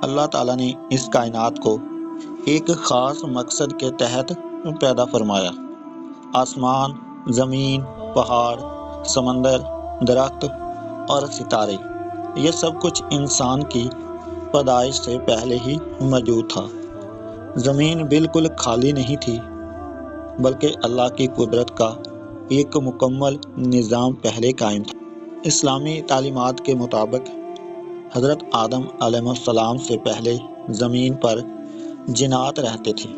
اللہ تعالیٰ نے اس کائنات کو ایک خاص مقصد کے تحت پیدا فرمایا۔ آسمان، زمین، پہاڑ، سمندر، درخت اور ستارے، یہ سب کچھ انسان کی پیدائش سے پہلے ہی موجود تھا۔ زمین بالکل خالی نہیں تھی، بلکہ اللہ کی قدرت کا ایک مکمل نظام پہلے قائم تھا۔ اسلامی تعلیمات کے مطابق حضرت آدم علیہ السلام سے پہلے زمین پر جنات رہتے تھے۔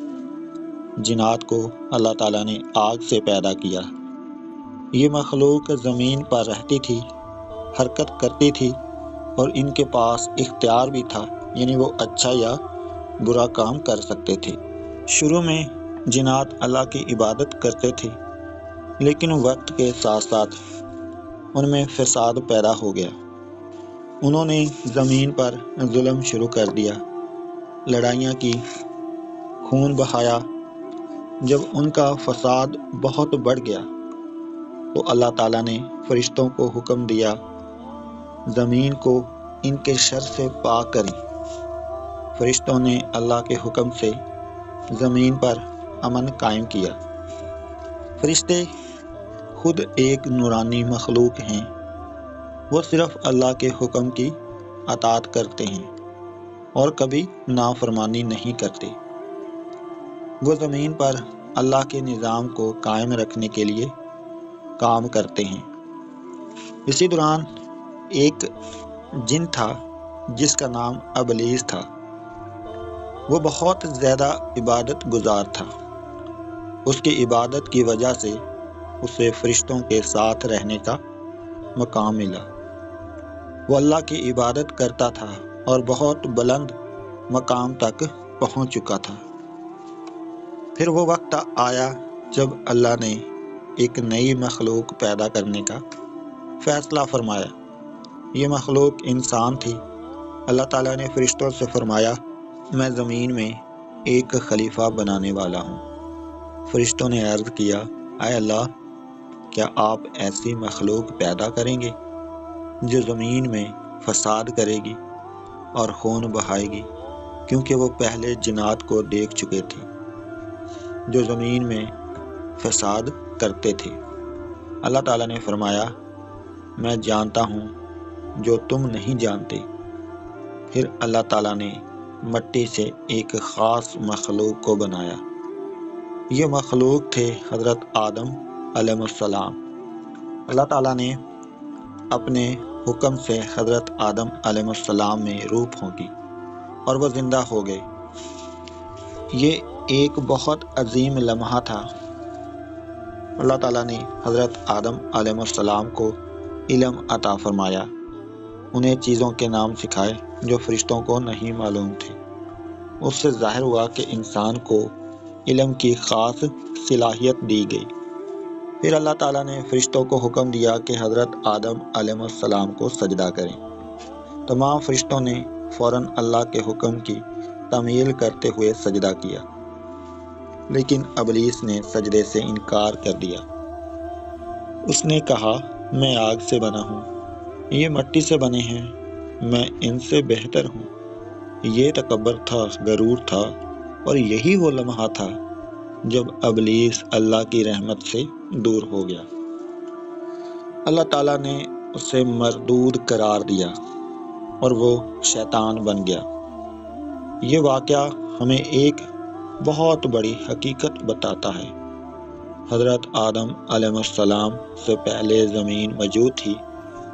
جنات کو اللہ تعالیٰ نے آگ سے پیدا کیا۔ یہ مخلوق زمین پر رہتی تھی، حرکت کرتی تھی اور ان کے پاس اختیار بھی تھا، یعنی وہ اچھا یا برا کام کر سکتے تھے۔ شروع میں جنات اللہ کی عبادت کرتے تھے، لیکن وقت کے ساتھ ساتھ ان میں فساد پیدا ہو گیا۔ انہوں نے زمین پر ظلم شروع کر دیا، لڑائیاں کی، خون بہایا۔ جب ان کا فساد بہت بڑھ گیا تو اللہ تعالیٰ نے فرشتوں کو حکم دیا زمین کو ان کے شر سے پاک کریں۔ فرشتوں نے اللہ کے حکم سے زمین پر امن قائم کیا۔ فرشتے خود ایک نورانی مخلوق ہیں، وہ صرف اللہ کے حکم کی اطاعت کرتے ہیں اور کبھی نافرمانی نہیں کرتے۔ وہ زمین پر اللہ کے نظام کو قائم رکھنے کے لیے کام کرتے ہیں۔ اسی دوران ایک جن تھا جس کا نام ابلیس تھا۔ وہ بہت زیادہ عبادت گزار تھا۔ اس کی عبادت کی وجہ سے اسے فرشتوں کے ساتھ رہنے کا مقام ملا۔ وہ اللہ کی عبادت کرتا تھا اور بہت بلند مقام تک پہنچ چکا تھا۔ پھر وہ وقت آیا جب اللہ نے ایک نئی مخلوق پیدا کرنے کا فیصلہ فرمایا۔ یہ مخلوق انسان تھی۔ اللہ تعالیٰ نے فرشتوں سے فرمایا، میں زمین میں ایک خلیفہ بنانے والا ہوں۔ فرشتوں نے عرض کیا، اے اللہ، کیا آپ ایسی مخلوق پیدا کریں گے جو زمین میں فساد کرے گی اور خون بہائے گی؟ کیونکہ وہ پہلے جنات کو دیکھ چکے تھے جو زمین میں فساد کرتے تھے۔ اللہ تعالیٰ نے فرمایا، میں جانتا ہوں جو تم نہیں جانتے۔ پھر اللہ تعالیٰ نے مٹی سے ایک خاص مخلوق کو بنایا۔ یہ مخلوق تھے حضرت آدم علیہ السلام۔ اللہ تعالیٰ نے اپنے حکم سے حضرت آدم علیہ السلام میں روح پھونکی اور وہ زندہ ہو گئے۔ یہ ایک بہت عظیم لمحہ تھا۔ اللہ تعالیٰ نے حضرت آدم علیہ السلام کو علم عطا فرمایا، انہیں چیزوں کے نام سکھائے جو فرشتوں کو نہیں معلوم تھے۔ اس سے ظاہر ہوا کہ انسان کو علم کی خاص صلاحیت دی گئی۔ پھر اللہ تعالیٰ نے فرشتوں کو حکم دیا کہ حضرت آدم علیہ السلام کو سجدہ کریں۔ تمام فرشتوں نے فوراً اللہ کے حکم کی تعمیل کرتے ہوئے سجدہ کیا، لیکن ابلیس نے سجدے سے انکار کر دیا۔ اس نے کہا، میں آگ سے بنا ہوں، یہ مٹی سے بنے ہیں، میں ان سے بہتر ہوں۔ یہ تکبر تھا، غرور تھا، اور یہی وہ لمحہ تھا جب ابلیس اللہ کی رحمت سے دور ہو گیا۔ اللہ تعالیٰ نے اسے مردود قرار دیا اور وہ شیطان بن گیا۔ یہ واقعہ ہمیں ایک بہت بڑی حقیقت بتاتا ہے۔ حضرت آدم علیہ السلام سے پہلے زمین موجود تھی،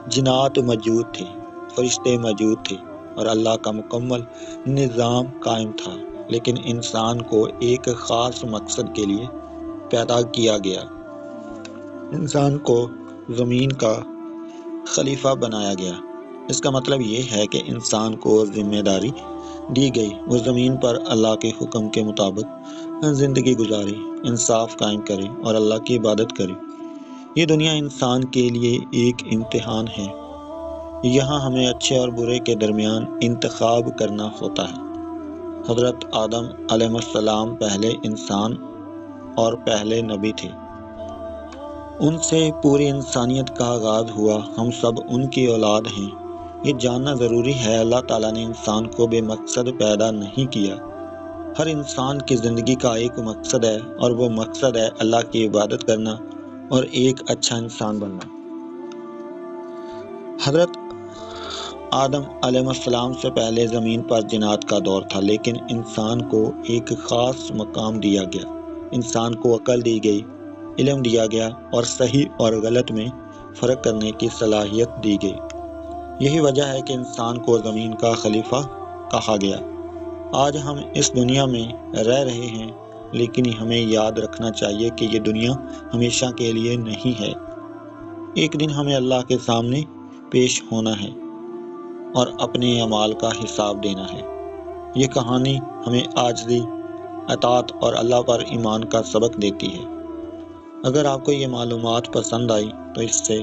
جنات موجود تھے، فرشتے موجود تھے اور اللہ کا مکمل نظام قائم تھا، لیکن انسان کو ایک خاص مقصد کے لیے پیدا کیا گیا۔ انسان کو زمین کا خلیفہ بنایا گیا۔ اس کا مطلب یہ ہے کہ انسان کو ذمہ داری دی گئی، وہ زمین پر اللہ کے حکم کے مطابق زندگی گزارے، انصاف قائم کرے اور اللہ کی عبادت کرے۔ یہ دنیا انسان کے لیے ایک امتحان ہے۔ یہاں ہمیں اچھے اور برے کے درمیان انتخاب کرنا ہوتا ہے۔ حضرت آدم علیہ السلام پہلے انسان اور پہلے نبی تھے۔ ان سے پوری انسانیت کا آغاز ہوا۔ ہم سب ان کی اولاد ہیں۔ یہ جاننا ضروری ہے اللہ تعالیٰ نے انسان کو بے مقصد پیدا نہیں کیا۔ ہر انسان کی زندگی کا ایک مقصد ہے اور وہ مقصد ہے اللہ کی عبادت کرنا اور ایک اچھا انسان بننا۔ حضرت آدم علیہ السلام سے پہلے زمین پر جنات کا دور تھا، لیکن انسان کو ایک خاص مقام دیا گیا۔ انسان کو عقل دی گئی، علم دیا گیا اور صحیح اور غلط میں فرق کرنے کی صلاحیت دی گئی۔ یہی وجہ ہے کہ انسان کو زمین کا خلیفہ کہا گیا۔ آج ہم اس دنیا میں رہ رہے ہیں، لیکن ہمیں یاد رکھنا چاہیے کہ یہ دنیا ہمیشہ کے لیے نہیں ہے۔ ایک دن ہمیں اللہ کے سامنے پیش ہونا ہے اور اپنے اعمال کا حساب دینا ہے۔ یہ کہانی ہمیں عاجزی، اطاعت اور اللہ پر ایمان کا سبق دیتی ہے۔ اگر آپ کو یہ معلومات پسند آئی تو اس سے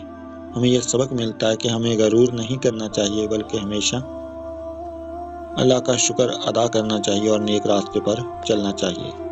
ہمیں یہ سبق ملتا ہے کہ ہمیں غرور نہیں کرنا چاہیے، بلکہ ہمیشہ اللہ کا شکر ادا کرنا چاہیے اور نیک راستے پر چلنا چاہیے۔